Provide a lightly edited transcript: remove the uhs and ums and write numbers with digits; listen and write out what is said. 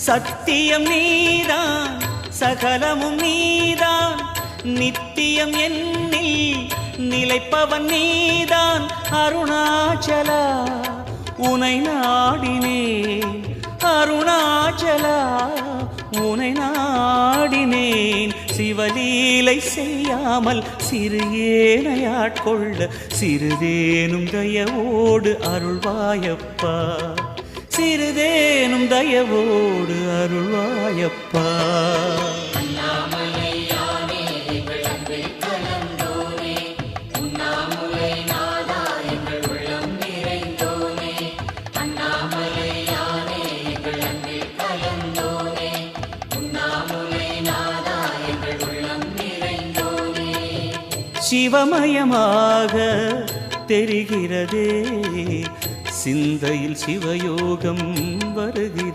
சத்தியம் நீதான் சகலமும் நீதான் நித்தியம் என்னில் நிலைப்பவன் நீதான் அருணாச்சலா உனை நாடினேன் அருணாச்சலா உனை நாடினேன் சிவலீலை செய்யாமல் சிறு ஏனையாட்கொள்ள சிறிதேனும் தயவோடு அருள்வாயப்பா சிறிதேனும் தயவோடு அருள்வாயப்பா சிவமயமாக தெரிகிறதே சிந்தையில் சிவயோகம் வருகிறது